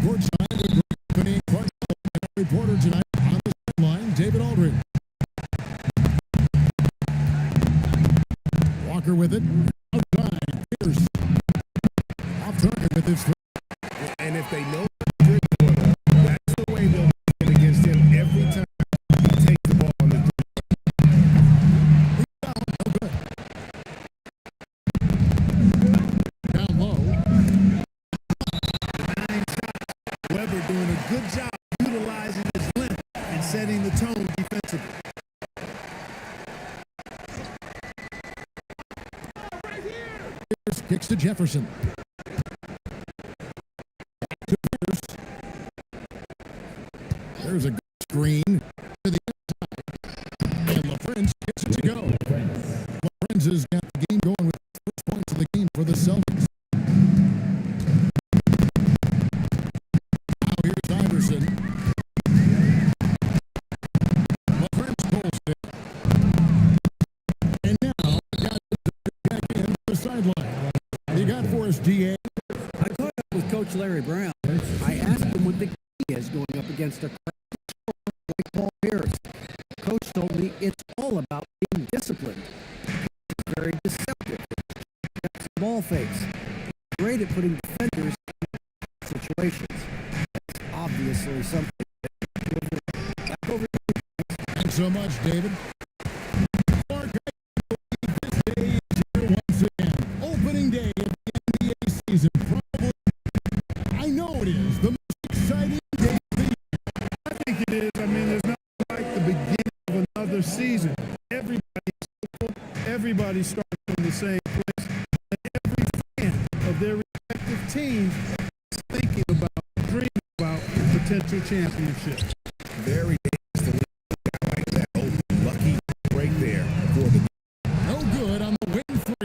courtside with Greg Clark, reporter tonight on the sideline, David Aldridge. Walker with it. Outside. Pierce. Off target with his three. And if they know good for them, that's the way they'll play against him every time he takes the ball on the three. No good. Down low. 9 shots. Weber doing a good job utilizing his length and setting the tone defensively. Pierce kicks to Jefferson. There's a good screen to the inside. And LaFrance gets it to go. LaFrance has got the game going with the first points of the game for the Celtics. Now here's Iverson. LaFrance pulls it. And now got back in the sideline. You got for us, DA. I caught up with Coach Larry Brown. I asked him what the key is going up against a like Paul Pierce. Coach told me it's all about being disciplined. It's very deceptive. That's ball fakes. Great at putting defenders in situations. That's obviously something. Back over to you. Thanks so much, David. Clark, this day is here once again. Opening day of the NBA season. Probably, I know it is, the most exciting day of the year. I think it is. I mean, there's nothing like the beginning of another season. Everybody starts in the same place, and every fan of their respective teams is thinking about, dreaming about potential championships. Very dangerous to leave a guy like that open. Lucky break there for the. No good on the win three.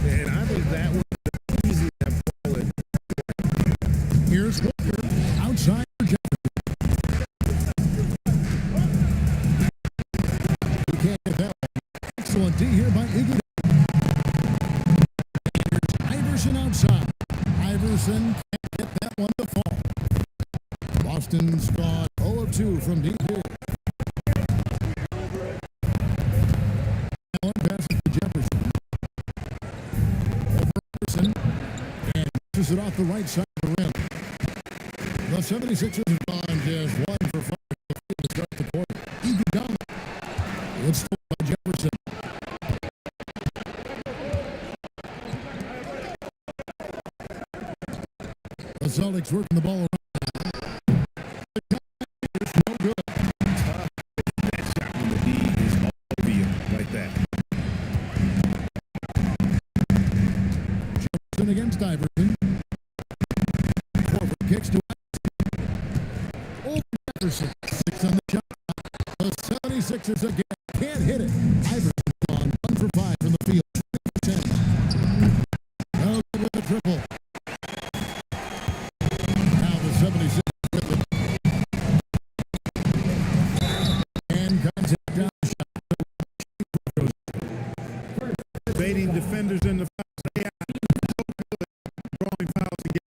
And I think that was the easy that ball. Here's Walker outside for Jefferson. You can't get that one. Excellent D here by Iggy. Here's Iverson outside. Iverson can't get that one to fall. Boston's gone 0 of 2 from deep here. Allen passes to Jefferson. Over Iverson. And pushes it off the right side of the rim. The 76ers have gone just 1 for 5 to start the quarter. Iguodala. It's still by Jefferson. The Celtics working the ball around. It's no good. That shot from the D is all over you like that. Jefferson against Iverson. Forward kicks to over Iverson. 6 on the shot. The 76ers again can't hit it. Iverson gone 1 for 5 from the field. 10. No good with the triple. Now the 76ers with it. And contact down the shot. Baiting defenders in the foul. Drawing fouls again.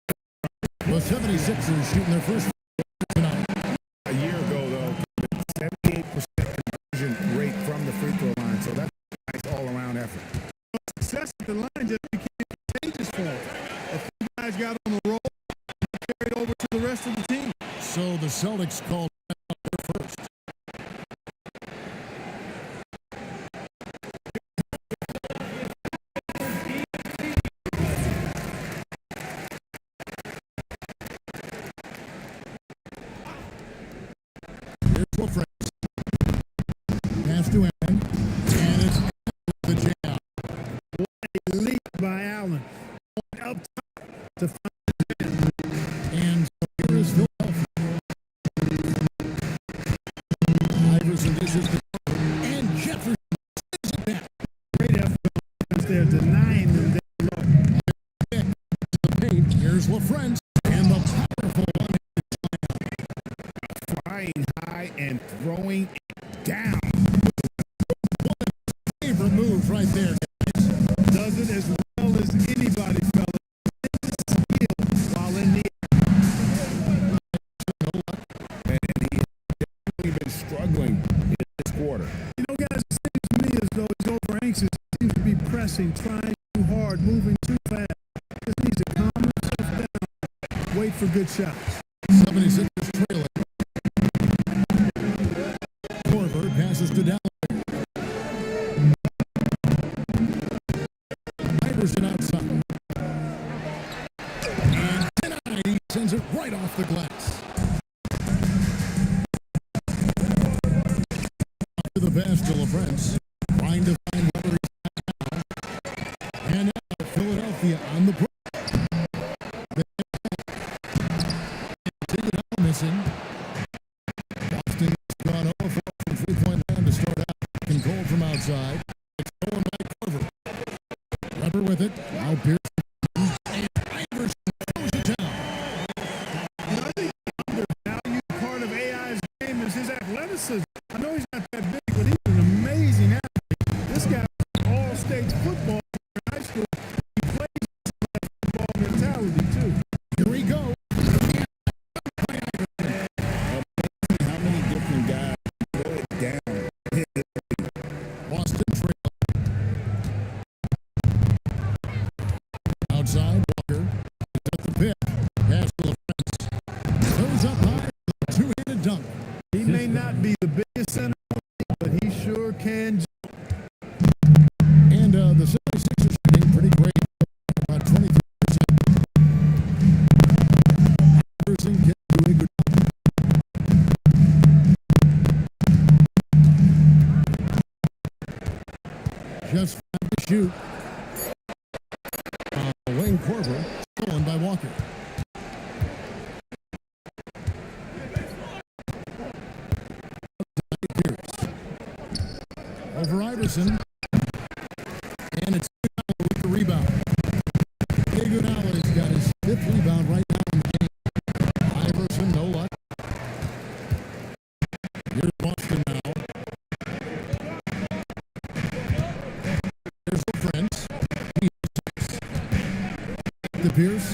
The 76ers shooting their first tonight. A year ago, though, 78% conversion rate from the free throw line, so that's a nice all-around effort. Success at the line just became contagious for him. A few guys got on the roll and carried over to the rest of the team. So the Celtics called their first. Here's LaFrance. Pass to Allen. And it's the jam. What a leap by Allen. Up top to find the man. And so here is Philadelphia. Iverson dishes the cover. And Jefferson is it back. Great effort there, denying them their look. Here's LaFrance. And the powerful one. Flying high and throwing it down. Favorite move right there. Does it as well as anybody, fellas. Skill while in the thinks he seems to be pressing, trying too hard, moving too fast. Just needs to calm himself down, wait for good shots. 76ers trailing. Korver passes to Dallas. Iverson outside. And denied. He sends it right off the glass. To the pass to LaFrance. Trying to find whether he's now. And now Philadelphia on the break. Missing. Boston has gone 0 for from three-point land to start out. And goal from outside. It's stolen by Korver. Weber with it. Now Pierce. And Iverson throws it down. I think the undervalued part of AI's game is his athleticism. I know he's not that big, but he's an amazing athlete. This guy was all-state football in high school. He plays football mentality, too. Here we go. How many different guys throw it down? Boston trail. Outside, Walker. He's at the pit. Pass to LaFrance. Throws up high for a two-handed dunk. He may not be the biggest center, but he sure can jump. And the 76ers shooting pretty great. About 23%. Iverson can do a good job. Just 5 to shoot. Wayne Korver, stolen by Walker. Pierce. Over Iverson. And it's Iguodala with the rebound. Iguodala's got his 5th rebound right now in the game. Iverson, no luck. Here's Boston now. There's LaFrance. To Pierce.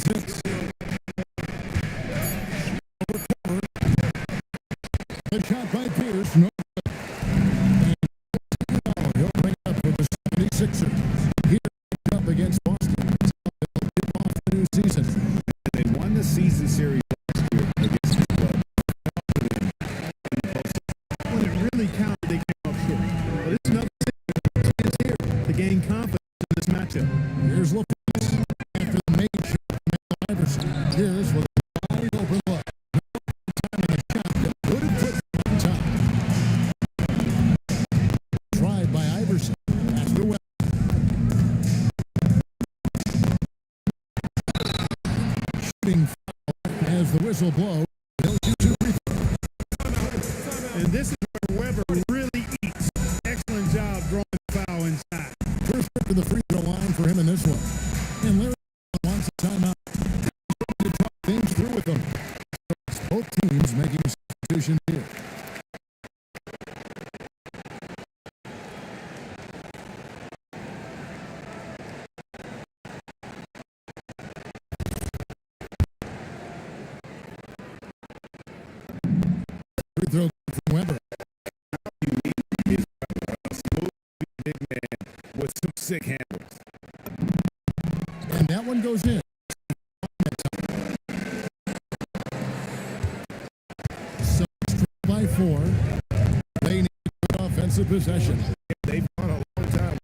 6. Over Korver. The shot by Pierce. No good. And he'll bring it up for the 76ers. Here up against Boston. They'll kick off the new season. They won the season series last year against the club. When it really counted, they came up short. But it's another chance here to gain confidence in this matchup. Here's LaFrance after the made shot from Iverson. Here's with a wide open look. No time in the shot that would have put him on top. Tried by Iverson. Pass to Webb. Shooting foul as the whistle blows. He'll shoot 2 free throws. And this is where Weber really eats. Excellent job drawing the foul inside. First trip to the free throw line for him in this one. And Larry wants a timeout. To talk things through with them. It's both teams making substitutions here. Free throw from Weber. Smooth, big man with some sick handles. And that one goes in. Celtics by 4. They need a good offensive possession. They've gone a long time.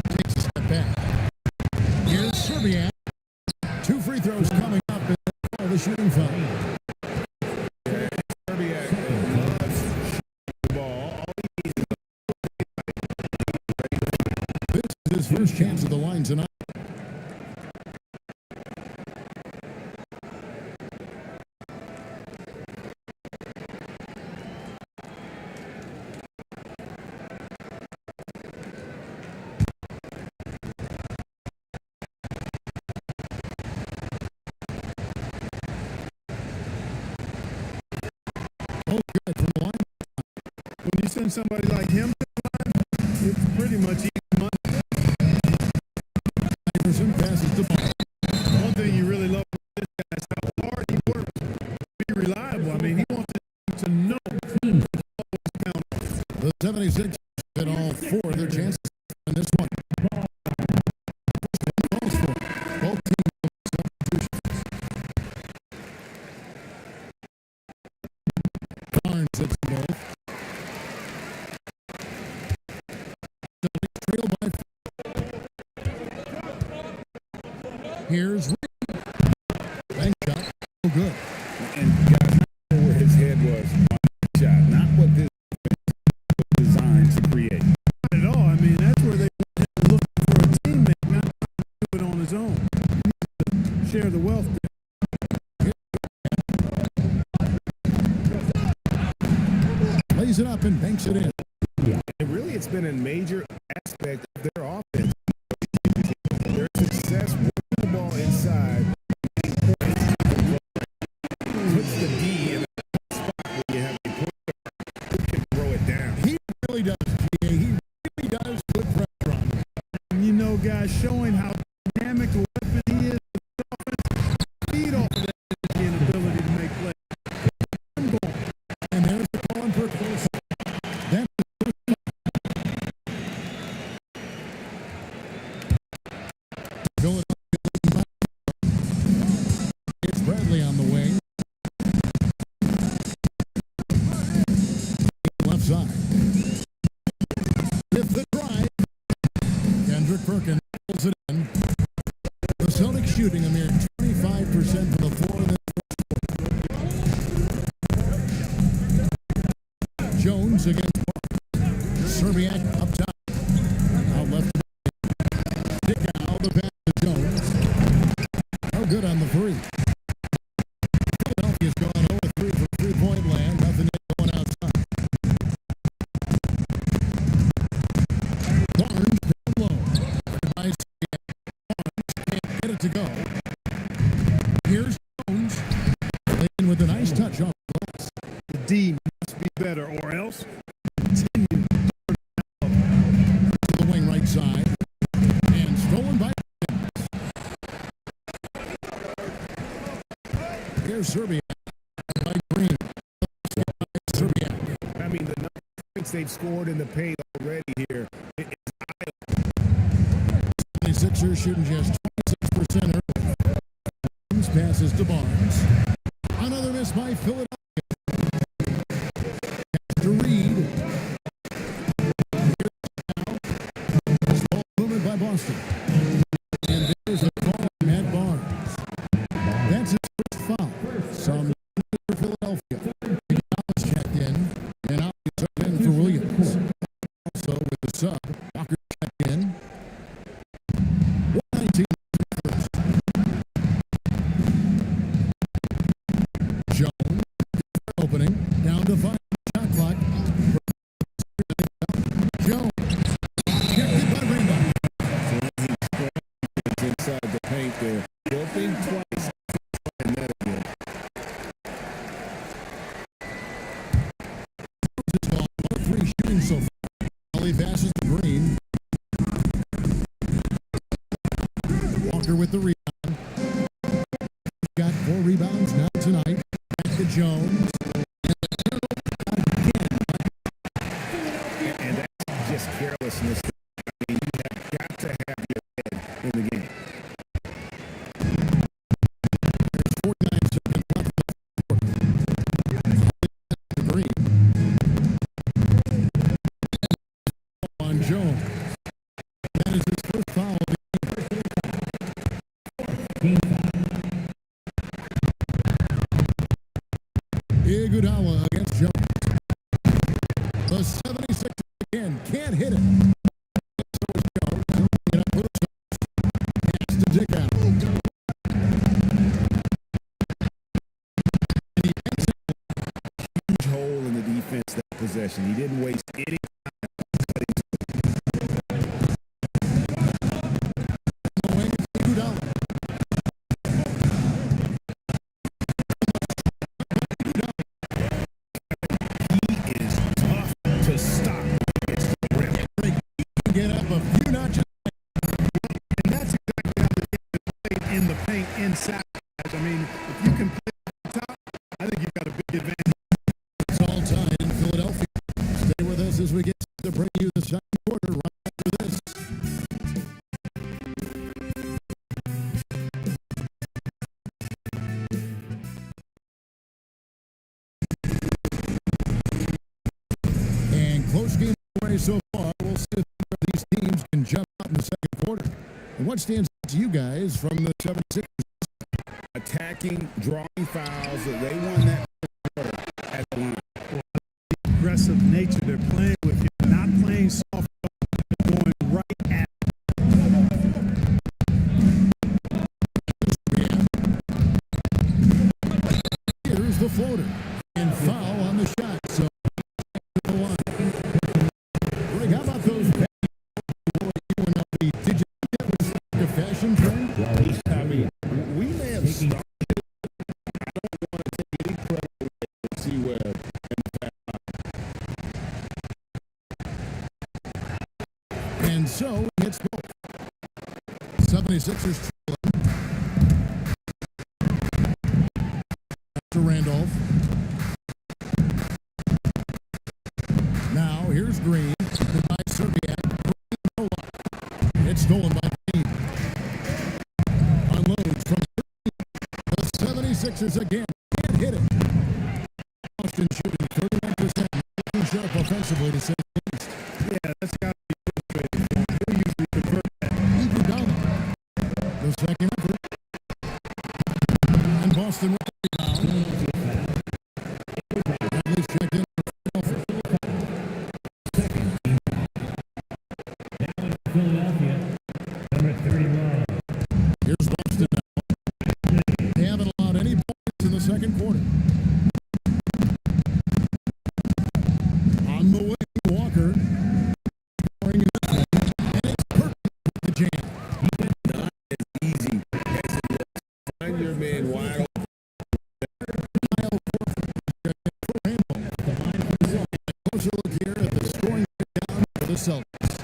Takes a step back. Here's Serbiak. 2 free throws coming up in the shooting foul. Serbiak loves the ball. All he needs is This is his first chance at the line tonight. Oh, good from the line. When you send somebody like him to the line, it's pretty much even money. Iverson passes the ball. One thing you really love with this guy is how hard he works to be reliable. I mean, he wants to know the ball is count. 76 hit all four of their chances in this one. Calls for both teams substitutions. Barnes hits them both. Celtics trail by four. Here's Reed. Bank shot. Oh, good. And guys, not where his head was on the shot, not what this was designed to create. Not at all. I mean, that's where they want him looking for a teammate, not to do it on his own. Share the wealth there. Lays it up and banks it in. And really, it's been a major aspect of their offense. Their success with the ball inside puts the D in a spot where you have a player who can throw it down. He really does. He really does put pressure on him. And you know, guys, showing how dynamic a weapon he is, feed off of that energy and ability to make plays. And there's the call for close. That's the first time. Philadelphia looking back. It's Bradley on the wing. Left side. With the drive. Kendrick Perkins pulls it in. The Celtics shooting a mere 25% from the floor in this first. Jones against Barnes. Serbiak up top. Out left. Dick out the pass to Jones. No good on the three. Philadelphia's gone 0-3 from three-point land. Nothing yet going outside. Barnes down low. By Serbiak. Barnes can't get it to go. Here's Jones. Playing with a nice touch off the glass. The D must be better, or else continue. To the wing right side. And stolen by here's Serbia by Green. Serbia. I mean, the number of points they've scored in the paint already here is 76ers shooting just 26% early. Passes to Barnes. Another miss by Philadelphia. Pass to Reed. Here's ball movement by Boston. And there's a call on Matt Barnes. That's his first foul. Some for Philadelphia. Gonzalez checked in, and out he's up in for Williams. Also with the sub, Walker checked in. 119 first. Jones opening down to 5 shot clock. Jones checked it by Rainbow. It's inside the paint there. Don't think twice. And that again. This ball, 1-3 shooting so far. He passes to Green. Walker with the rebound. Got 4 rebounds now tonight. Back to Jones. and that's just carelessness. I mean, you have got to have your head in the game. There's 49 seconds left in the fourth. Green. On Jones. That is his first foul of the game. Iguodala against Jones. The 76ers again can't hit it. So is Jones. Get up with a pass to Dick out. Huge hole in the defense that possession. He didn't waste any Wing is Iguodala. He is tough to stop against the rim. Get up a few notches. And that's exactly how the game is played in the paint inside. I mean, if you can play on top, I think you've got a big advantage. It's all tied in Philadelphia. Stay with us as we get We'll see if these teams can jump out in the second quarter. And what stands out to you guys from the 76ers? Attacking, drawing fouls. They won that first quarter at the line. Aggressive nature they're playing with here, not playing soft, going right at. Here's the floater. And foul on the shot. So, Greg, how about those did you think that was like a fashion trend? I mean, we may have started. I don't want to take any credit away from C-Web and the And so, he hits both. 76ers trailing. To Randolph. Now, here's Green. By Serbiak. It's stolen by Green. Unloads from Green. The 76ers again. Can't hit it. Boston shooting 31%. Looking sharp offensively to say the least. Yeah, that's got to be frustrating for him. He'll usually convert that. Iguodala. The second effort. And Boston with the rebound. Bradley's checked in for Philadelphia, number 31. Here's Boston now. They haven't allowed any points in the second quarter. On the way, Walker. Scoring in this one. And it's perfect with the jam. not as easy as it looks. Find your man wide open. Closer look here at the scoring breakdown for the Celtics.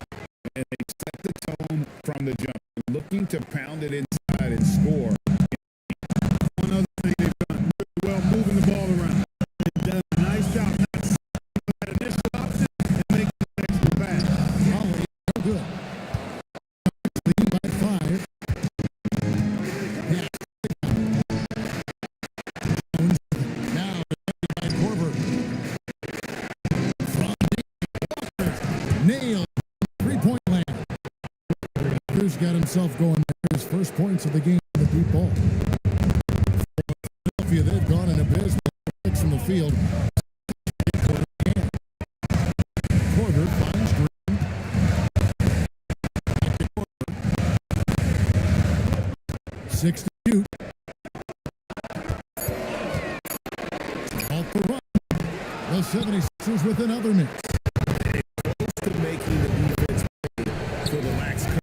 And they set the tone from the jump, looking to pound it inside and score. One other thing they've done really well, moving the ball around. They've done a nice job not stopping that initial option and making the extra pass. Holly, no good. Lead by 5. Pass. Jones. Now defended by Korver. From deep. Walker. Nailed. 3-point land. Cruz got himself going there. His first points of the game in the deep ball. Philadelphia, they've gone in abysmal hits from the field. Korver finds Green. 6 to shoot. Off the run. The 76ers with another miss. Close to making the defense pay for the lax coverage.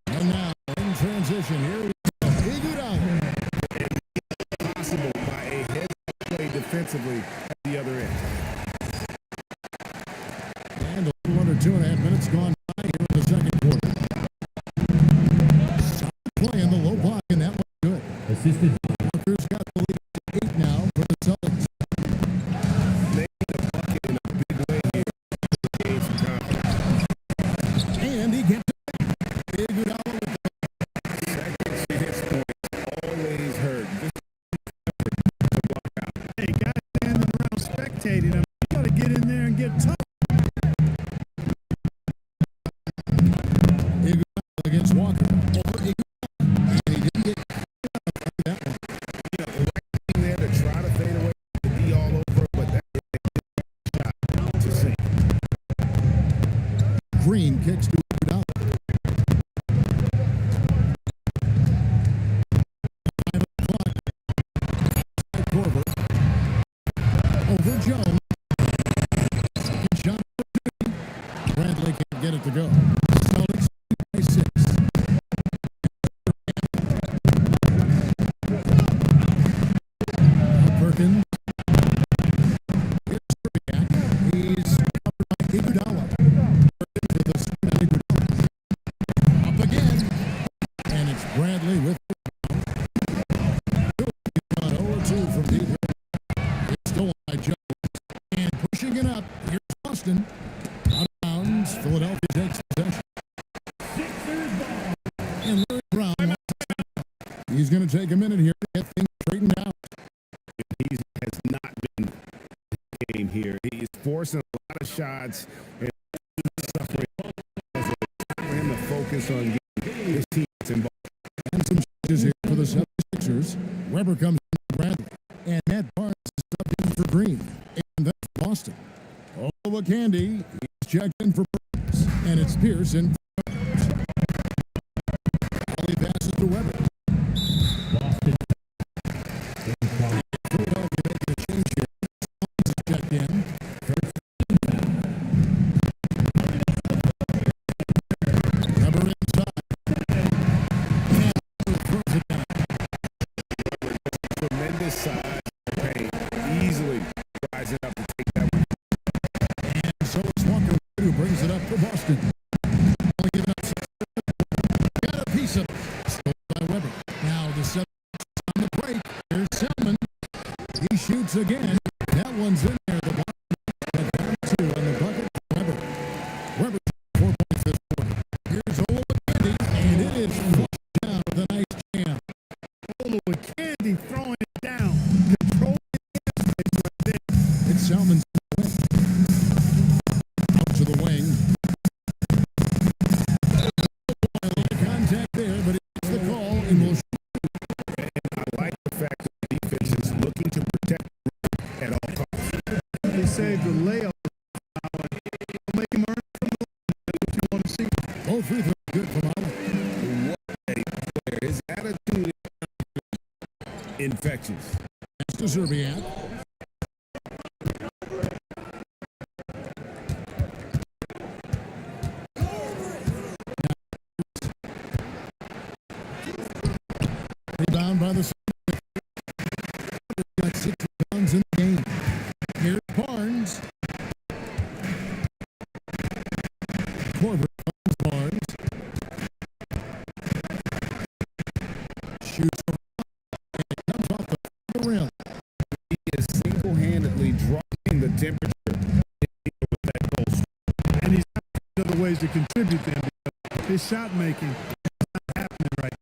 And now in transition, here we go. Iguodala. Possible by a head play defensively at the other end. And a little under 2.5 minutes gone by here in the second quarter. Solid play in the low block, and that was good. Assisted Walker's got the lead to 8 now for the Celtics. Making a bucket in a big way here. Gain some confidence. And he gets it. Iguodala with Second chance points always hurt. Just Hey, guys standing around spectating. I mean, you got to get in there and get tough. Iguodala against Walker. Over Iguodala. And he didn't get that one. right thing there to try to fade away, to be all over, but that shot to sink. Green kicks to Iguodala. 5 o'clock. Korver. Over Jones. Second shot for 2. Bradley can't get it to go. Celtics by 6. Perkins. Here's Serbiak. He's covered by Iguodala. Perkins with a swing at Iguodala. Up again. And it's Bradley with the rebound. 0-2 from deep. It's stolen by Jones. And pushing it up. Here's Boston. Out of bounds. Philadelphia takes possession. And Larry Brown wants to stop. He's going to take a minute here to get things straightened out. He has not been the game here. He's forcing a lot of shots and Korver comes in for Bradley. And Matt Barnes is subbed in for Green. And that's Boston. Candy is checked in for Burns. And it's Pierce in for Burns. Alley passes to Weber. Boston. Philadelphia making a change here. Barnes is checked in. Weber inside. And throws it down. Tremendous size paint, easily rising up to take that one. And so is Walker, who brings it up for Boston. Only giving up 6. Got a piece of it. Stolen by Weber. Now the Celtics on the break. There's Selman. He shoots again. That one's in there. The Boston down 2 on the bucket. Weber. Weber 4 points this quarter. Here's Olowokandi, and it is flushed down with a nice jam. Olowokandi throwing it down. Controlling the space right there. It's Selman's win. Out to the wing. A little contact there, but it's the call, and will I like the fact that the defense is looking to protect the rim at all costs. They saved the layup. Make him earn from the line. That's what you want to see. both free throws good from Allen. What a player. His attitude is infectious. Pass to Zerbiak. Rebound by the Celtics. Got 6 rebounds in the game. Here's Barnes. Korver finds Barnes. Shoots from and it comes off the rim. He is single-handedly dropping the temperature with that goal. And he's got other ways to contribute to him. His shot making is not happening right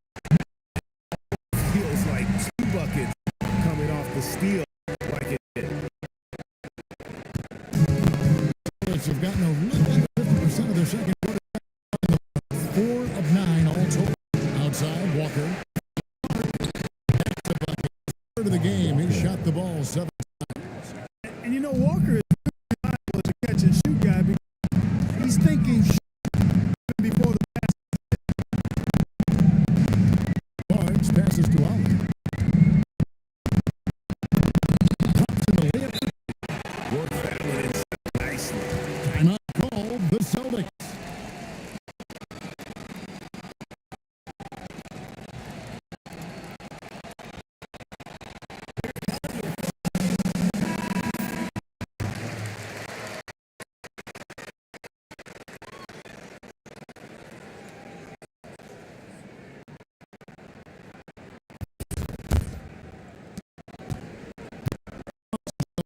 Feels like 2 buckets coming off the steal like it did. Celtics have gotten a little under 50% of their second quarter. 4 of 9 all total. Outside, Walker. Back to bucket. Third of the game, he shot the ball 7 times. And you know, Walker is really reliable as a catch and shoot guy because he's thinking before the pass. Barnes passes to Allen. Thompson the layup. Work that one inside nicely. Timeout called the Celtics.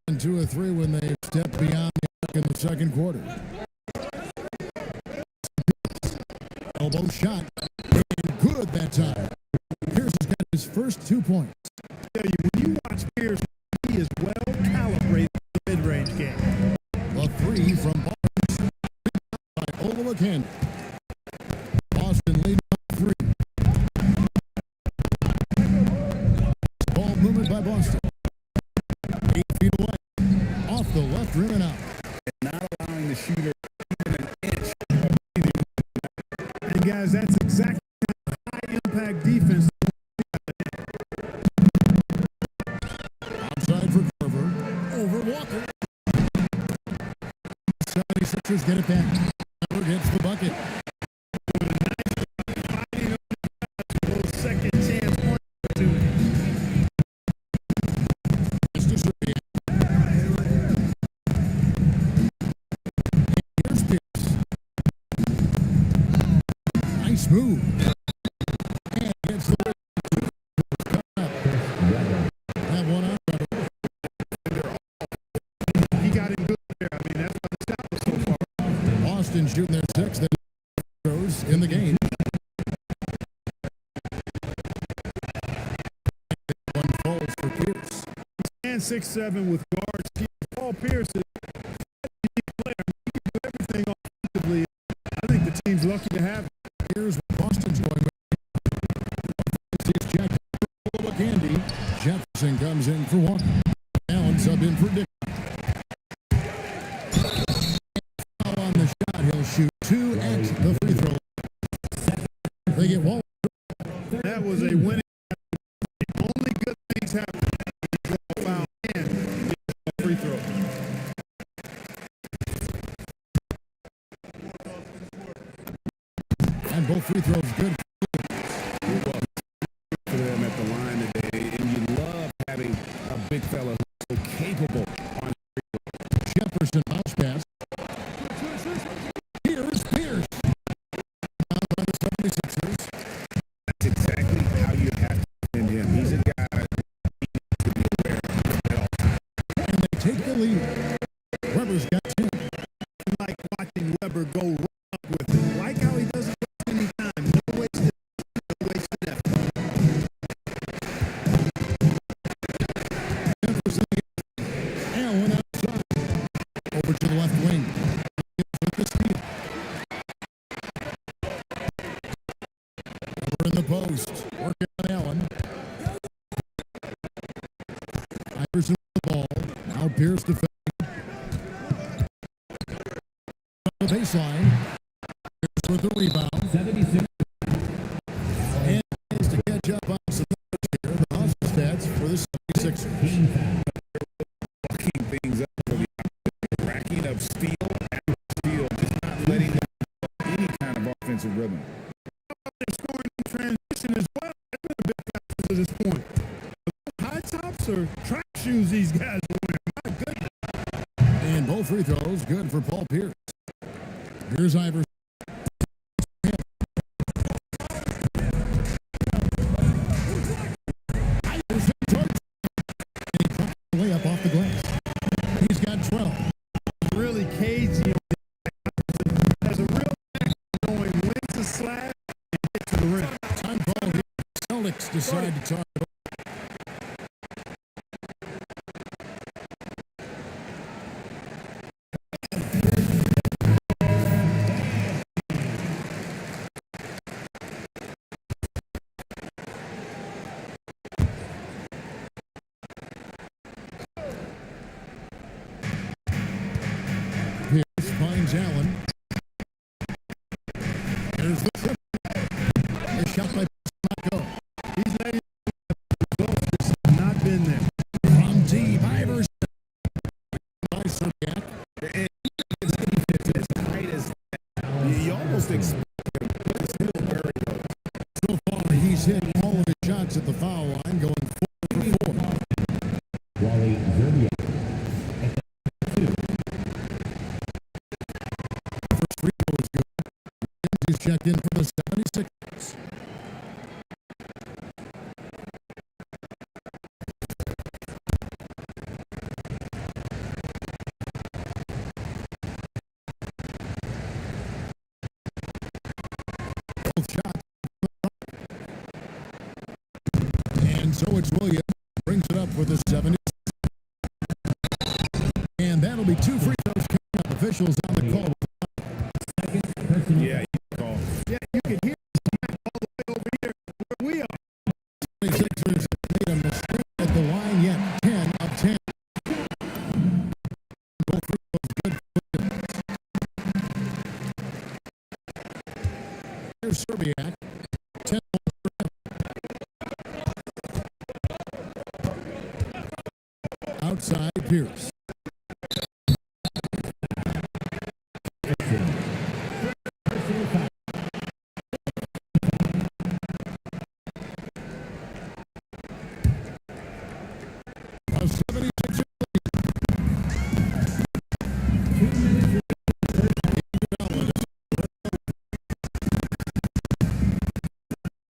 And 2 or 3 when they step beyond the arc in the second quarter. Elbow shot. And good that time. Pierce has got his first 2 points. I tell you, when you watch Pierce, he is well calibrated in the mid-range game. A 3 from Barnes. By Olowokandi. Boston leading by 3. Ball movement by Boston. 8 feet away. Off the left rim and out. Not allowing the shooter even an inch of breathing. And guys, that's exactly the high-impact defense. Outside for Korver. Over Walker. 76ers get it back. Korver gets the bucket. Those second chance point opportunities. Pass to Zerbiak. Here's Pierce. Nice move. And gets the cut up. Have one out. He got him good there. I mean, that's why the shot was so far. Boston shooting their 6th throws in the game. One falls for Pierce. And 6'7" with guards. Paul Pierce is a unique player. He can do everything offensively. I think the team's lucky to have him. Here's what Boston's going with. He's checked. Olowokandi. Jeff get Wall. That was a winning. Only good things happen when you draw a foul and get a free throw. And both free throws good. For them at the line today, and you love having a big fella who's so capable on Jefferson bounce pass. Here's Pierce. Down by the 76ers. That's exactly how you have to defend him. He's a guy who needs to be aware at all times. And they take the lead. Weber's got 10. I like watching Weber go right up with it. Like how he doesn't waste any time. No wasted effort. Jefferson. Allen outside. Over to the left wing. With the steal. Over in the post. Working on Allen. Iverson with the ball. Now Pierce defending. On the baseline. Pierce with the rebound. 76. And is to catch up on some numbers here. The Hustle stats for the 76ers. Team foul. Fucking things up for the opposition, racking up steal after steal, just not letting them have any kind of offensive rhythm. They're scoring in transition as well. That's been a big factor to this point. High tops or track shoes these guys are wearing. My goodness. And both free throws good for Paul Pierce. Here's Iverson. Iverson towards. And he dropped the layup off the glass. He's got 12. Really cagey on the has a real knack for knowing when to slide and get to the rim. Time ball here. Celtics decide to charge it. Pierce finds Allen. There's the trip. The shot by not go. He's letting results just have not been there. From deep, Iverson. By Serbiak. And it's defense as tight as that. You almost expect him, but it's still very low. So far, he's hit all of his shots at the foul line, going 4 for 4. Wally Zerbiak. First free throw is good. He's checked in for the 76ers. Both shots. And so it's Williams. Brings it up for the 76ers. And that'll be 2 free throws coming up. Officials on the call. Yeah, you call. Yeah, you can hear the smack all the way over here where we are. 76ers made a mistake at the line yet. 10 of 10. Both free throws good for Williams. Here's Serbiak. 10 outside Pierce. A 76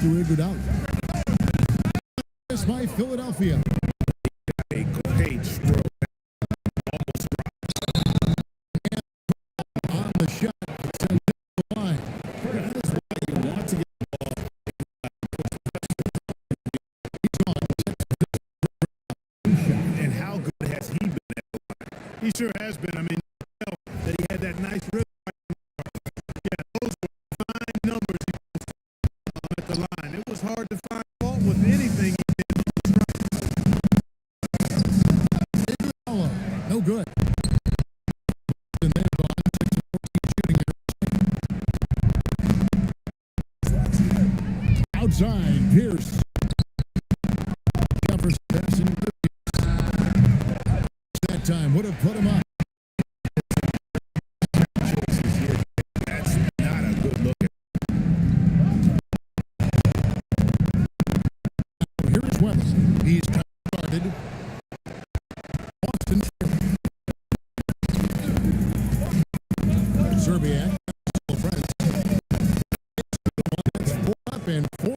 to Iguodala. This by Philadelphia. A great stroke. Almost On the shot, it sends it to the line. that is why you want to get the ball. And how good has he been at the line? He sure has been. I mean, you can tell that he had that nice rhythm. Yeah, those were fine numbers he posted, at the line. It was hard to find fault with anything he did. Iguodala, no good. And then gone 6 of 14 shooting there. inside. Pierce. Jefferson passing to Pierce. That time would have put him up. Choices here. That's not a good look. Here's Weber. He's started. Boston. Zerbiak. Friends. It's 4 up and 4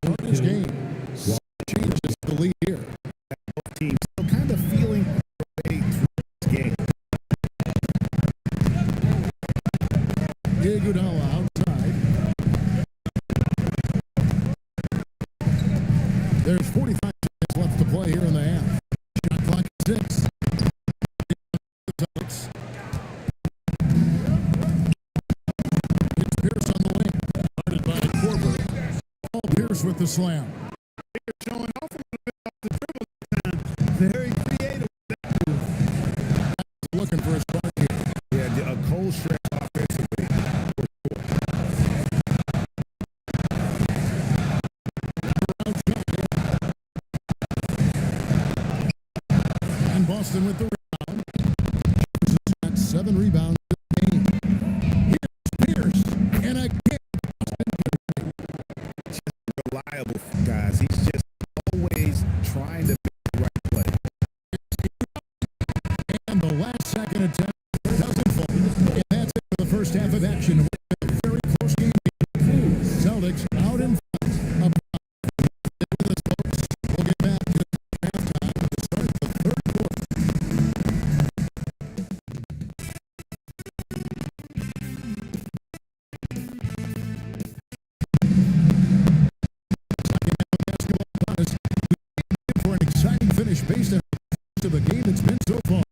in this game. Changes the lead here. Both teams still kind of feeling their way through this game. Iguodala outside. There's 45 seconds left to play here in the half. Shot clock is 6. Celtics. It's Pierce on the wing. Started by Korver. Paul Pierce with the slam. They're showing off a little bit off the dribble this time. Very creative. Looking for a spark here. Yeah, a cold stretch offensively. And Boston with the rebound. Pierce has got 7 rebounds in the game. Here's Pierce. And again, Reliable, guys. He's just always trying to make the right play. and the last second attempt doesn't fall. And that's it for the first half of action. A very close game. Celtics out in front. With us, folks. We'll get back to halftime to start the third quarter. For an exciting finish based on the game that's been so far.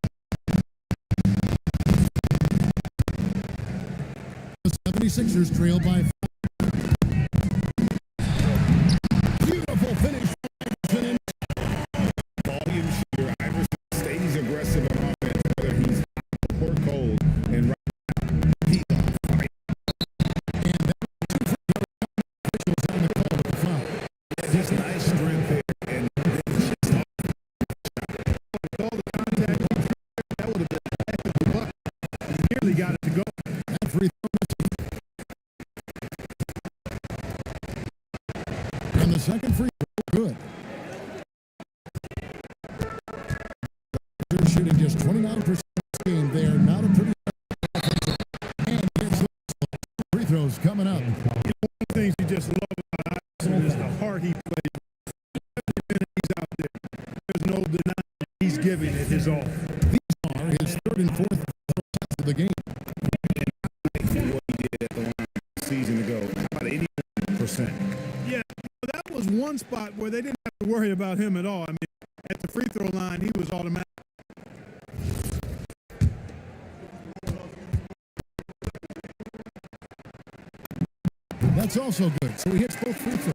The 76ers trail by 5. Beautiful finish. Volume shooter. Iverson stays aggressive on offense, whether he's hot or cold. And right now, he's on fire. And that officials on the call with the foul. Just nice strength there. And All the contact, that would have been a heck of a buck. He nearly got it to go. That free throw missing. And the second free throw, good. They're shooting just 29% this game. They are not a pretty offensive. And gets free throws coming up. One of the things you just love about Iverson is the heart he plays. Every minute he's out there, there's no denying he's giving it his all. These are his third and fourth shots of the game. what he did at the line a season ago. How about 80%? Yeah, that was one spot where they didn't have to worry about him at all. I mean, at the free throw line, he was automatic. That's also good. So he hits both free throws.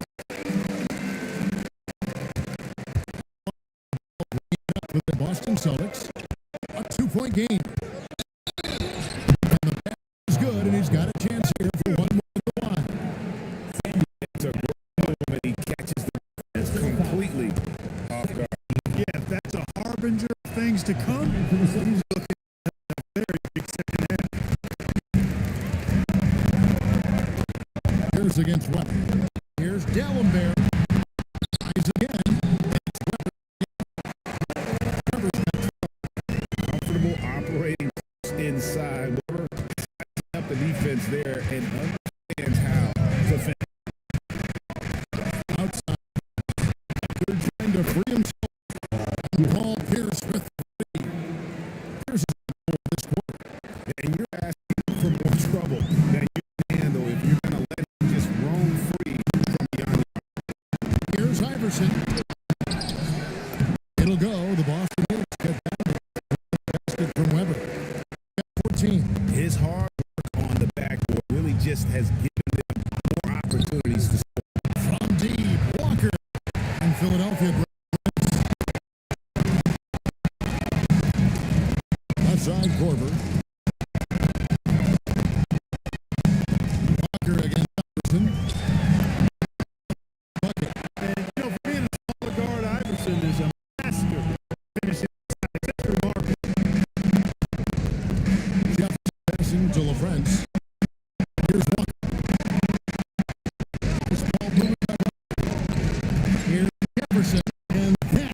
With the Boston Celtics, a 2-point game. And the pass is good, and he's got a chance here for one more to the line. It's a great move, and he catches the defense completely off guard. Yeah, that's a harbinger of things to come. He's looking at a very big second half. Here's against Weber. Here's Dallenberg. Tries again. Comfortable operating inside. Weber up the defense there and understands how to finish. Outside. They're trying to free himself. Paul Pierce with three. Pierce is in this quarter. And you're asking for more trouble than you can handle if you're going to let him just roam free from beyond. Here's Iverson. It'll go. The Boston Knicks get down. Basket from Weber. 14. His hard work on the backboard really just has given them more opportunities to score. From deep, Walker. And Philadelphia. Outside Korver. Walker against Iverson. Iverson to LaFrance. Here's Walker. This ball moving up. Here's Jefferson. And that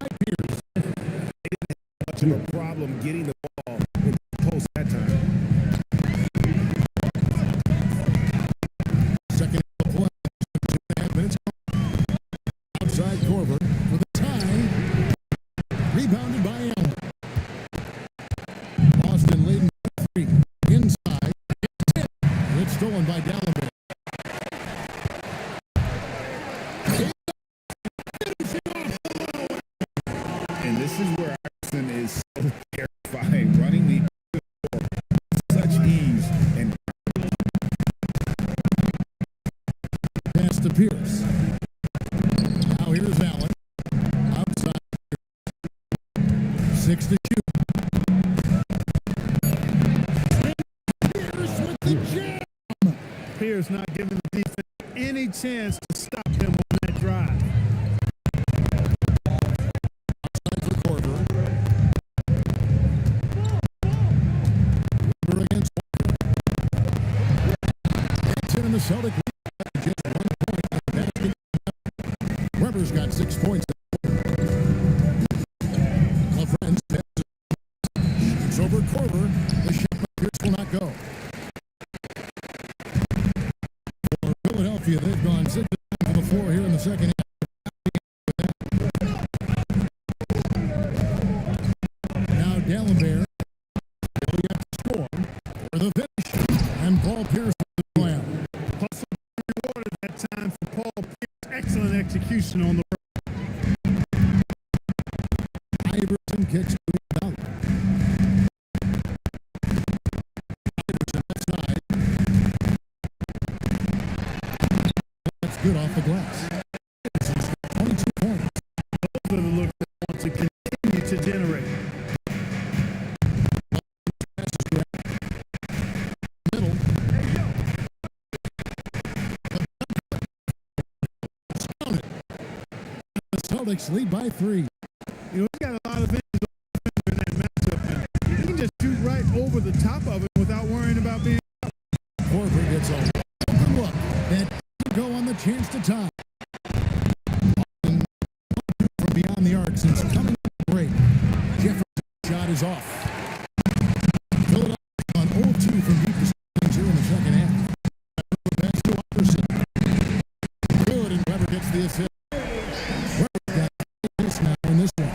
by Pierce. Much of a problem getting the ball in the post that time. Second play. 2.5 minutes. Outside Corver with a tie. Rebounded by Elm. Boston leading by 3. Inside. It's stolen by Dallenberg. And this is where Iverson is so terrifying, running the such ease and Pass to Pierce. Now here's Allen. Outside. 6 to shoot. Pierce with the jam. Pierce not giving the defense any chance to stop him on that drive. Outside for Corver. Weber against Walker. It's in the Celtic lead. Just 1 point on the basket. Weber's got 6 points. LaFrance passes over Corver. The shot by Pierce will not go. For Philadelphia, they've gone 6 for the floor here in the second half. Now Dallenberg will yet to score for the finish. And Paul Pierce with the slam. Hustle rewarded that time for Paul Pierce. Excellent execution on the Iverson kicks to the out. Iverson left side. That's good off the glass. Iverson's got 22 points. Those are the looks that want to continue to generate. Passes to middle. Counted. The Celtics lead by 3. You know, he's got a lot of things in that matchup. And he can just shoot right over the top of it without worrying about being. Corver gets a open look that could go on the chance to tie. Boston from beyond the arc since coming break. Jefferson's shot is off. Philadelphia on 0-2 from deep distance here in the second half. Pass to Iverson. Good, and Weber gets the assist. Weber's got this now in this one.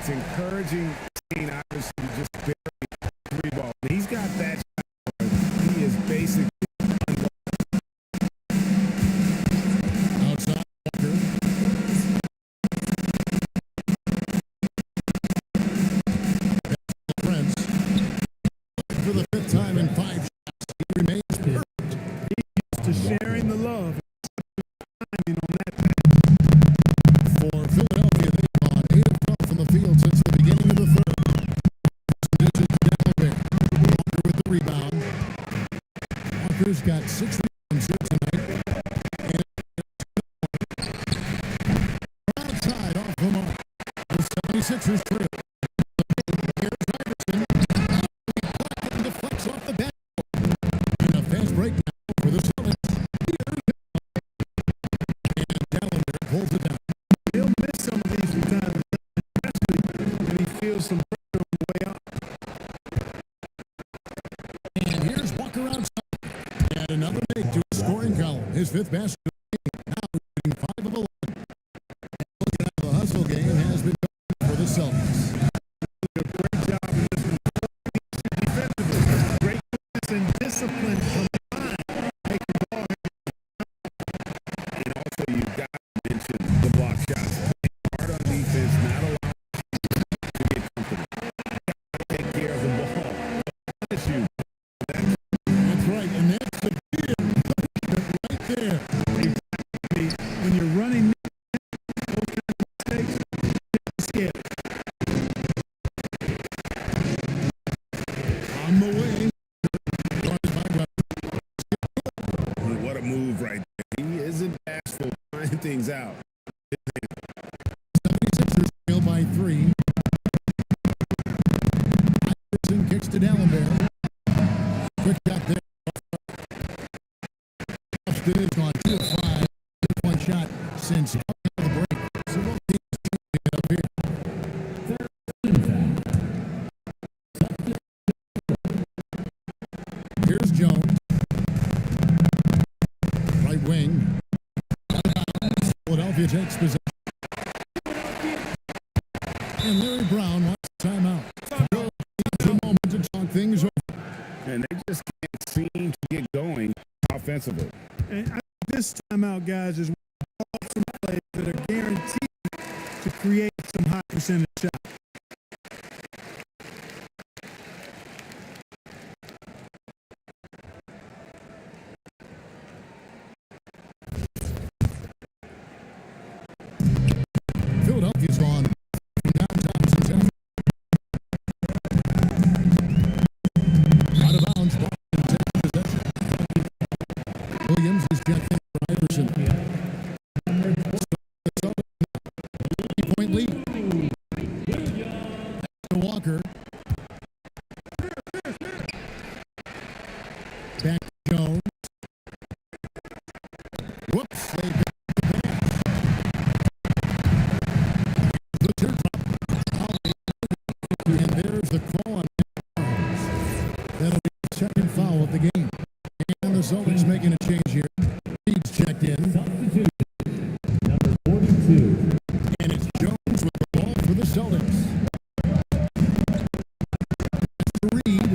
it's encouraging seeing Iverson just bury 3 balls. He's got that shot. He is basically Outside Walker. Prince. For the 5th time in 5 shots, he remains perfect. To sharing the love. Timing on that pass. For Philadelphia, they've gone 8 of 12 from the field since the beginning of the third. Dishes Dallenberg. Walker with the rebound. Walker's got 6 rebounds here tonight. And outside off the mark. The 76ers trail. Here's Iverson. And deflects off the backboard. And a fast break now for the Celtics. And Dallenberg pulls it down. He'll miss some of these from time to time, especially when he feels some pressure on the way out. And here's Walker outside. And another make to his scoring column. His 5th basket of the game. Now shooting 5 of 11. And looking at the hustle game has been done for the Celtics. Great job in this one. Defensively, great fitness and discipline combined. Make the ball and also you've got to mention the block shots. Hard on defense, not allowing to get comfortable. Take care of the ball. Punish you. That's right. And that's the deal right there. when you're running those kind of mistakes, it's scary. On the way. What a move right there. He isn't bashful trying things out. 76ers trail by 3. Iverson kicks to D'Alembert. Quick shot there. It is on 2 of 5. One shot since the break. So both teams get up here. Here's Jones. Right wing. Philadelphia takes possession. And Larry Brown wants a timeout. It's a moment to talk things over. And they just can't seem to get going offensively. And this timeout, guys, is some plays that are guaranteed to create some high percentage shots. Philadelphia's gone from downtown since after. Out of bounds, Boston takes possession. Williams is checked in for Iverson. Point lead. To Walker. Back to Jones. Whoops, they picked the pass. The teardrop. And there's the call on Barnes. That'll be the second foul of the game. And the Celtics making a change here. Reed's checked in. Substitute. Number 42. And it's Jones with the ball for the Celtics. That's to Reed.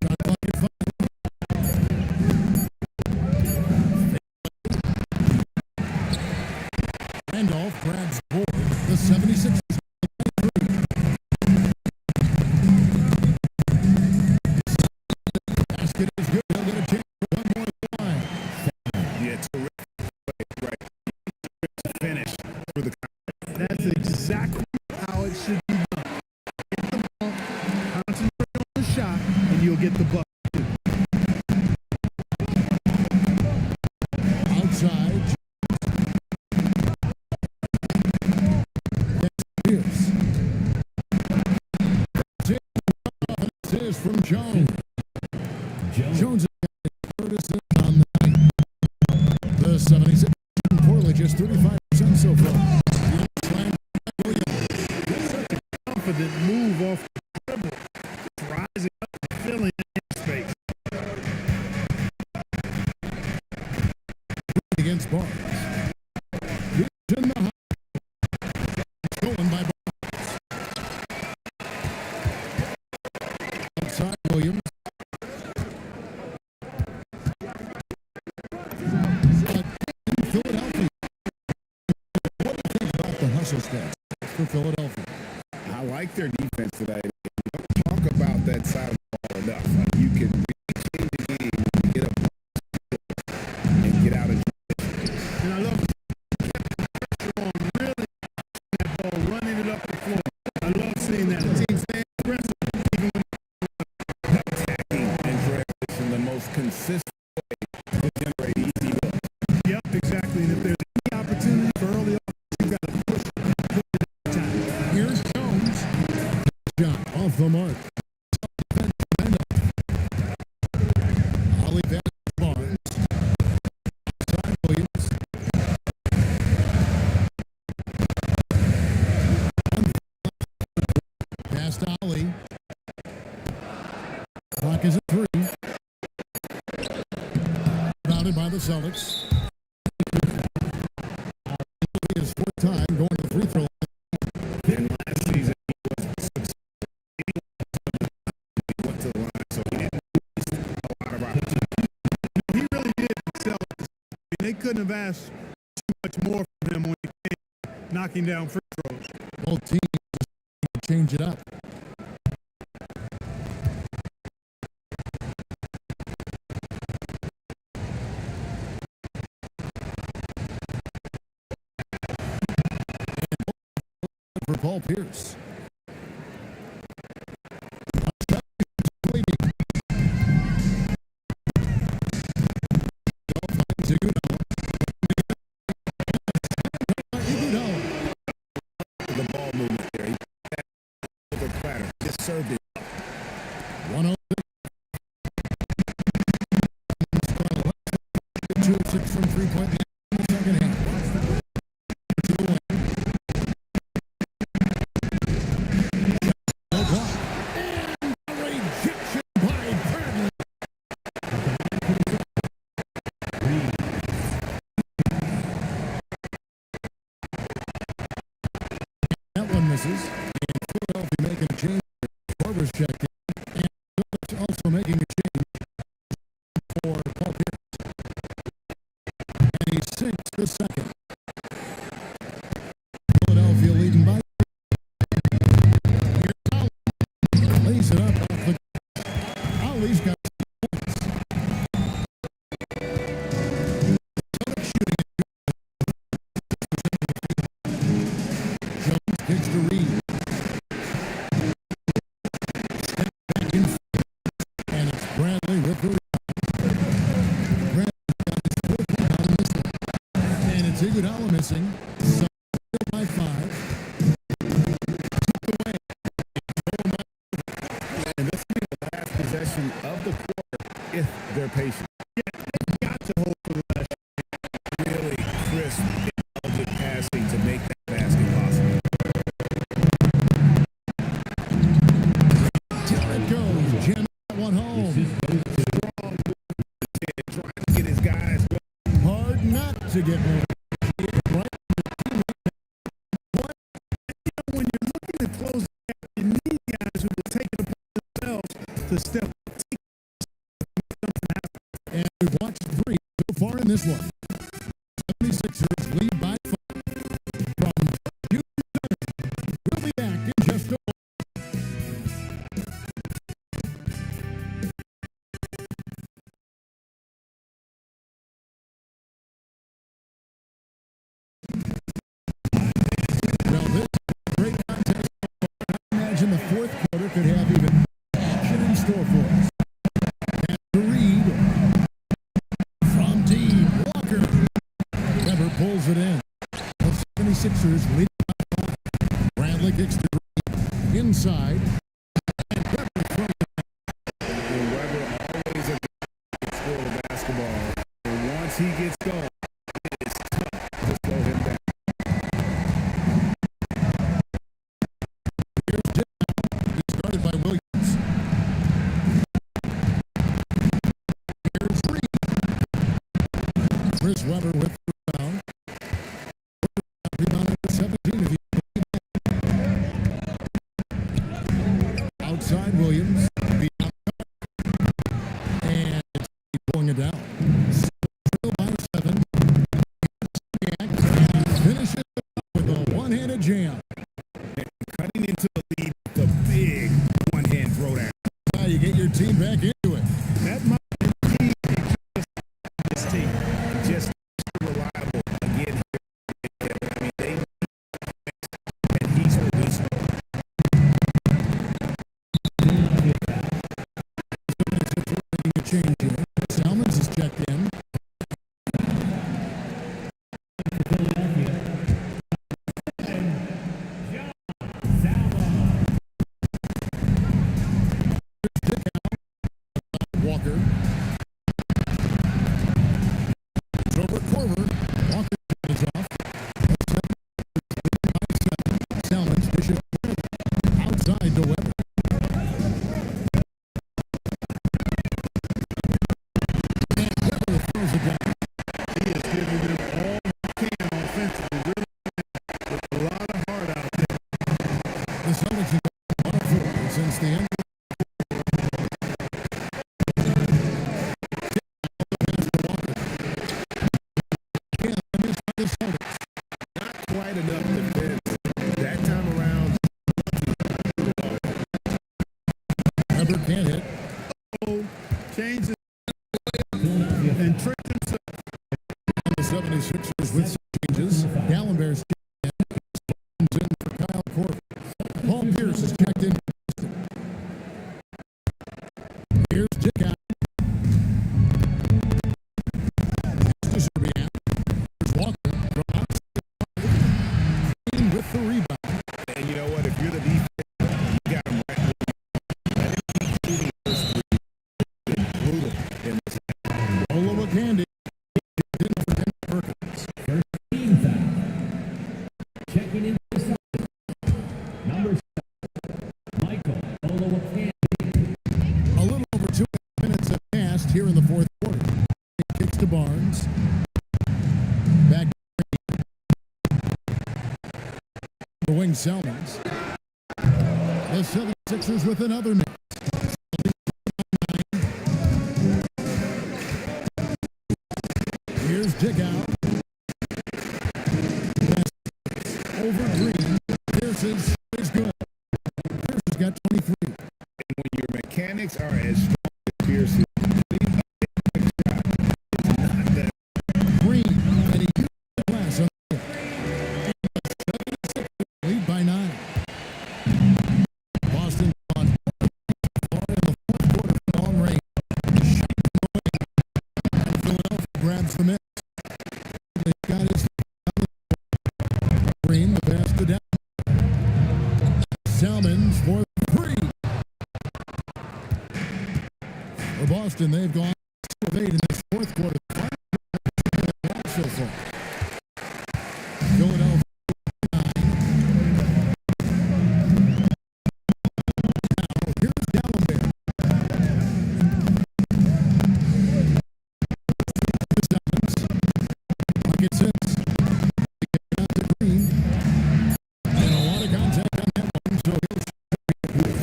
Shot clock at 5. Randolph grabs board. The 76ers. Basket is good. They'll get a chance for one more line. Yeah, terrific play, right? To finish for the. That's exactly how it should be done. Get the ball, concentrate on the shot, and you'll get the bucket. Outside. That's Pierce. This is from Jones. Jones has got his third assist on the night. The 76 poorly, just 35% so far. Slam by Williams. Confident move off the dribble. Just rising up and filling in space. Against Barnes. He's in the high. Stolen by Barnes. Outside Williams. Philadelphia. What do you think about the hustle stats for Philadelphia? I like their defense today. We don't talk about that side of the ball enough. You can really change the game when you get up and get out of. And I love the pressure on really that ball, running it up the floor. I love seeing that. The team staying aggressive, even when Attacking and transition the most consistent way to generate easy looks. Yep, exactly. And if there's any opportunity for early offense, you've got to push it every time. Here's Jones. Shot off the mark. Ollie back to Barnes. Outside Williams. Pass to Ollie. Clock is at 3. Routed by the Celtics. His fourth time going to the free throw line. And last season he was successful. He went to the line, so he didn't waste a lot of opportunity. He really did excel. I mean, they couldn't have asked too much more from him when he came knocking down free throws. Both teams just change it up. For Paul Pierce. from three-point land in the second half. To the wing. No block. And a rejection by Bradley. That one misses. And Philadelphia making a change. Barber's checked in. And Phillips also making a change for Paul Pierce. And he sinks the second. Philadelphia leading by. Here's Allen. Lays it up off the. Ali's got 6 points. Celtics shooting it. Jones kicks to Reed. Step back in front. And it's Bradley with the rebound. Bradley's got his 4th rebound in this one. And it's Iguodala missing. So by 5. Took away. And this will be the last possession of the quarter if they're patient. Got to hold for the last. Really crisp, intelligent passing to make that basket possible. There it goes. Jam that one home. Trying to get his guys going. Hard not to get more. Right. When you're looking to close the gap, you need guys who will take it upon themselves to step up. And we've watched 3 so far in this one. 76ers lead by 5 from Houston Center. We'll be back in just a moment. Well, this is a great contest. I imagine the 4th quarter could have even action in store for us. And to Reed from deep, Walker. Weber pulls it in. The 76ers lead by 5. Bradley kicks to Reed. Inside. And Weber throws it. And Weber always a guy to score the basketball. And once he gets going, it's tough to slow him down. Here's Dick. He's guarded by Williams. Here's Reed. Chris Weber with the rebound. Rebound number 17 if you believe that. Outside Williams. Beyond. And it's pulling it down. Still by 7. And finishes it up with a one-handed jam. Cutting into the lead with a big one-hand throwdown. Now you get your team back into it. That might be key to this team. Just reliable again here. I mean, they and he's released. Making a change here. Salmons is checked in. Philadelphia. Walker. It's over Corver. Walker is off. Salmons dishes outside to Weber. And Weber throws it down. He is giving them all he can offensively. Really with a lot of heart out there. The Celtics have got 1-4 since the end. Not quite enough defense. That time around, Weber can't hit. Changes and tricked himself. And the 76ers with some changes. Gallenberg's checked in for Kyle Korver. Paul Pierce is checked in. Here's Dick out. To Serbian. Here's Walker from outside. With the rebound. and you know what? If you're the defense, you got him right. Let him keep shooting those threes. Brutal in this. Olowa Candy. In for for Wing Salmons. The 76ers with another miss. Here's dig out. Over Green. Pierce's is good. Pierce has got 23. And when your mechanics are as strong as Pierce's, Green and he used the glass on the lead by 9. Boston on in the fourth quarter from long range. And Philadelphia grabs the miss. They got his Green, the pass to down. Salmons for 3. For Boston, they've gone 2 of 8 in this fourth quarter. So far. Philadelphia 9. Now, here's Gallenberg. Bucket 6. Down to Green. And a lot of contact on that one, so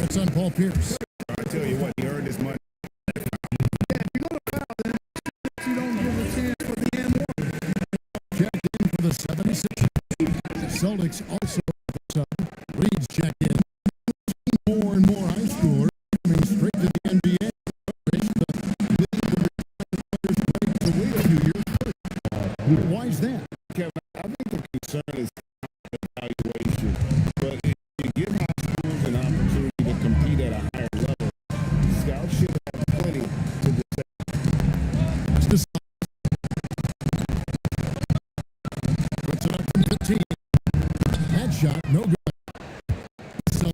that's on Paul Pierce. I tell you what, he earned his money. You don't give a chance for the end one. Checked in for the 76ers. The Celtics also Reed's checked in. More and more high schoolers coming straight to the NBA. To wait a few years first. Why is that? Kevin, I think the concern is evaluation. But if you give high schools an opportunity to compete at a higher level, scouts should have plenty to decide. It's just puts it up from 15. That shot, no good. So,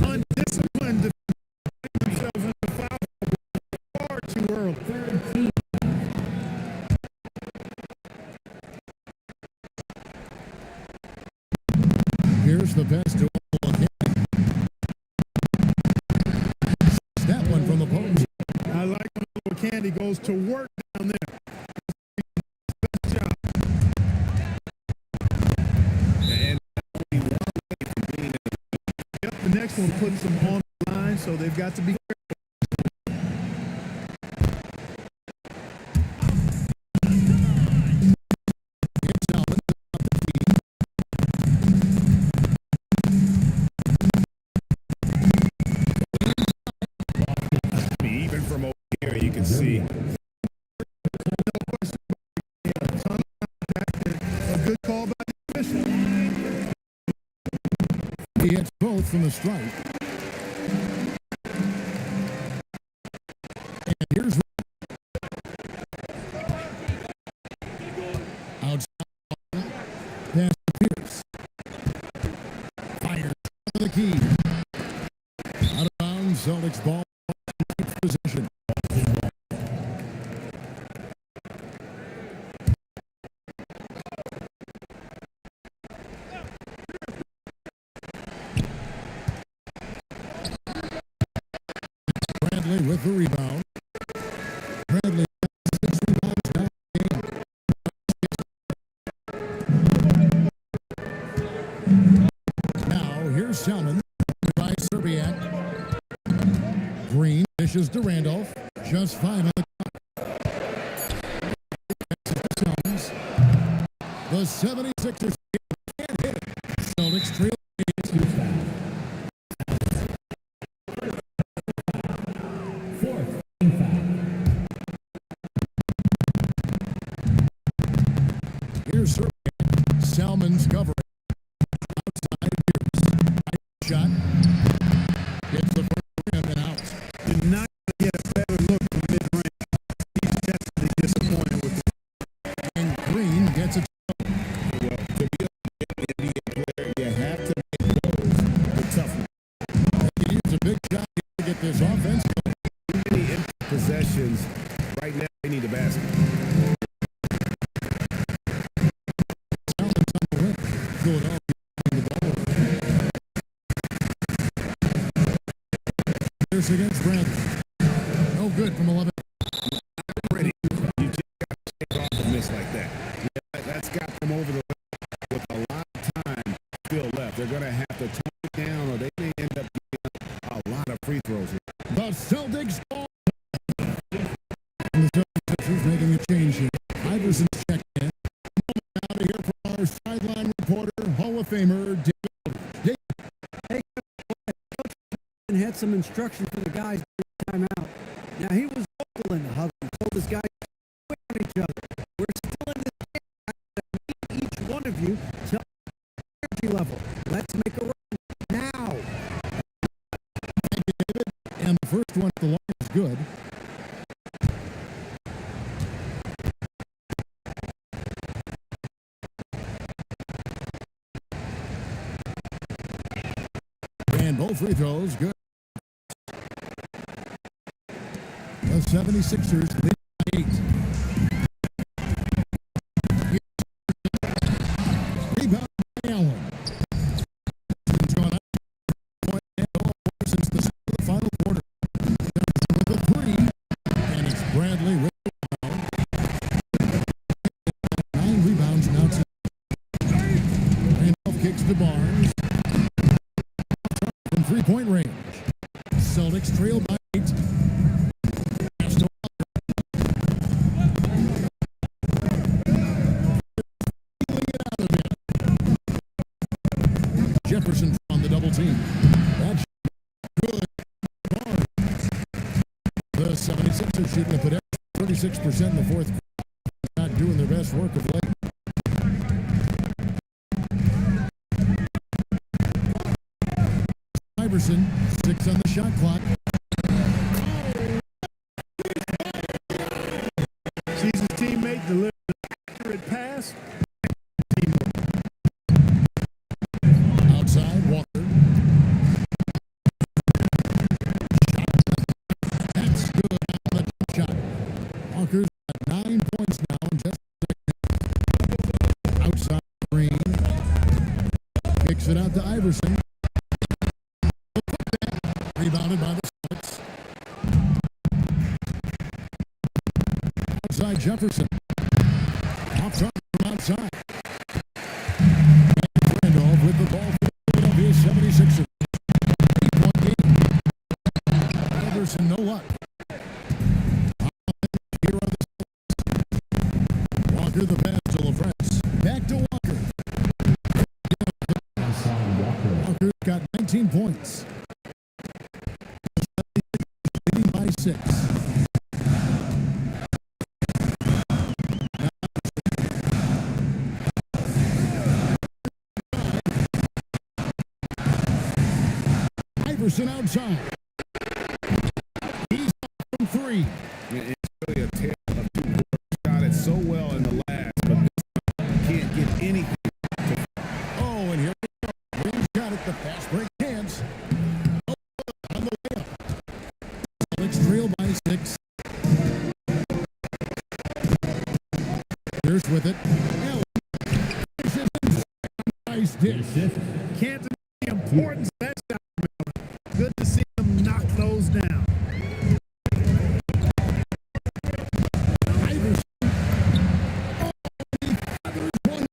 Undisciplined to find themselves in the foul far too early. here's the pass to Olakane. That one from the post. I like when Candy goes to work down there. Best job. And only one way from being in Yep, the next one puts them on the line, so they've got to be careful. It's Allen. even from over here, you can see. A good call by the official. He hits both from the strike. And here's outside. Pass to Pierce. Fires to the key. Out of bounds. Celtics ball. Position. Bradley with the rebound. Bradley has 6 rebounds now in the game. Now here's Selman by Serbiak. Green dishes to Randolph. Just 5 on the clock. The 76ers can't hit it. Celtics trail. Fourth team foul. Here's Serbiak. Salmon's covering. Outside Pierce. Shot. Gets the first rim and out. Did not get a better look from mid-range. He's definitely disappointed with it. And Green gets it. Well, to be an NBA player, you have to make those the tough ones. He needs a big shot to get this offense going. Too many empty possessions. Right now, they need a basket. Salmon's on the win. Philadelphia the ball. Pierce against Bradley. No good from 11. Ready. You just got to take off a miss like that. change here. Iverson's checked in. Out of here from our sideline reporter, Hall of Famer, David. Hey, and had some instruction for the guys during timeout. Now, he was vocal in the huddle and told his guys to quit on each other. We're still in this game. I need each one of you to energy level. Let's make a run now. Thank you, David. And the first one at the line is good. And both free throws, good. The 76ers lead by 8. Rebound by Allen. He's gone up point and over since the start of the final quarter. With a 3, and it's Bradley with the rebound. 9 rebounds now to Randolph kicks to Barnes. From three-point range. Celtics trail by 8. Pass to Jefferson on the double team. That's good. The 76ers shooting up at 36% in the fourth quarter. Not doing their best work of late. Iverson, 6 on the shot clock. Sees his teammate deliver an accurate pass. Outside, Walker. That's good on the shot. Walker's got 9 points now in just a second. Outside, Green. Kicks it out to Iverson. Rebounded by the Celtics. Outside Jefferson. Off target from outside. And Randolph with the ball for the Philadelphia 76ers. 8-point game. Iverson, no luck. Here are the Celtics. Walker the pass to LaFrance. Back to Walker. Walker's got 19 points. Leading by 6. Iverson outside. He's up from 3. It's really a tale of two boys. Shot it so well in the last, but this can't get anything. Oh, and here we go. Green's got it. The fast break chance. Oh, on the way up. Celtics trail by 6. Here's with it. Allen. Nice dish. Can't deny the importance of that shot. Good to see him knock those down. Iverson. Oh, there's one.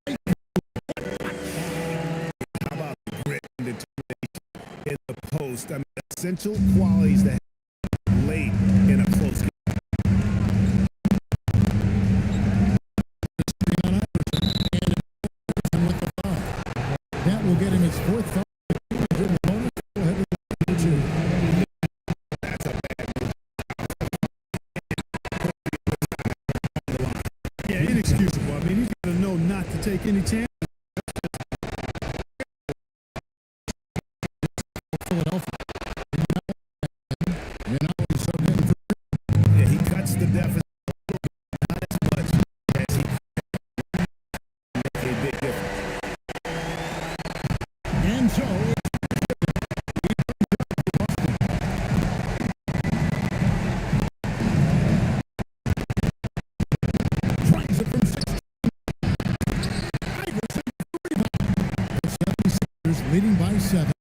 How about the grit and determination in the post? I mean, essential qualities that happen late in a close game. That will get him his 4th foul. Yeah, inexcusable. I mean, he's got to know not to take any chance. Philadelphia. You know, he's so good. Yeah, he cuts the deficit not as much as he make a big difference. And so, tries it from 6. Iverson, rebound. The 76ers leading by 7.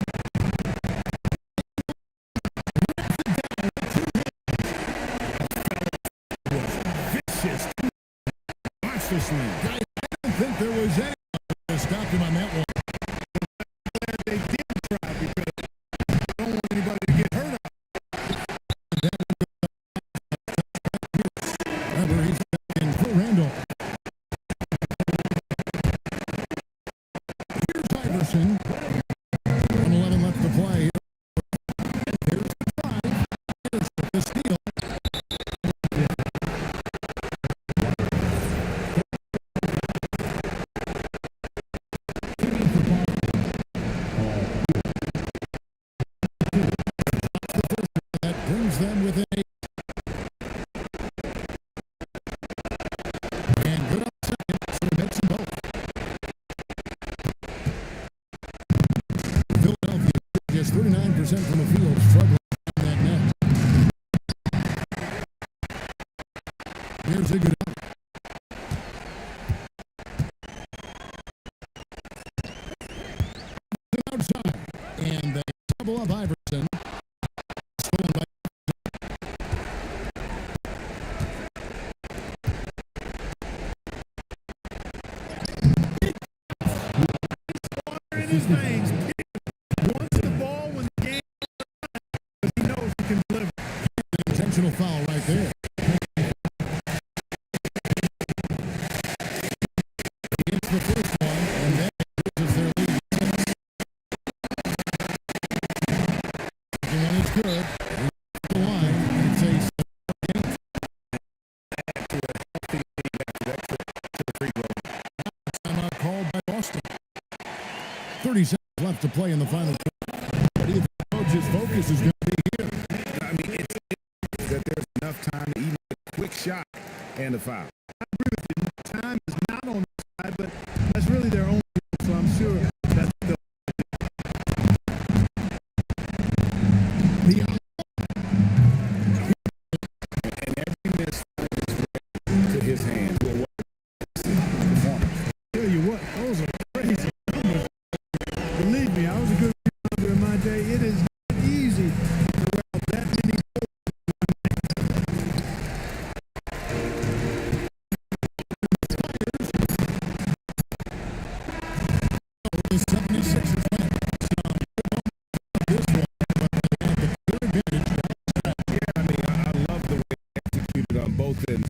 Vicious. Watch this one. I don't think there was anyone that stopped him on that one. They did try because they don't want anybody to get hurt. Remember, he's in them within 8. And good on second, so he makes them both. Philadelphia just 39% from the field, struggling on that net. Here's a good out. Outside, and they double up Iverson. Stolen by in his veins. Wants the ball when the game is because he knows he can deliver. intentional foul right there. Against the first one, and then loses their lead. Second one is good. The line, and it's a 7-8. Timeout called by Boston. 30 seconds left to play in the final quarter. What do you think coach's focus is going to be here? I mean, it's that there's enough time to even a quick shot and a foul. I agree with you. Time is not on the side, but that's really their own. So I'm sure that's the And every miss is to his hand. Well, performance. tell you what, those are crazy numbers. Believe me, I was a good rebounder in my day. It is not easy to corral that many goals. The 76ers win. This one, but they have the clear advantage down the stretch. Yeah, I mean, I love the way they executed on both ends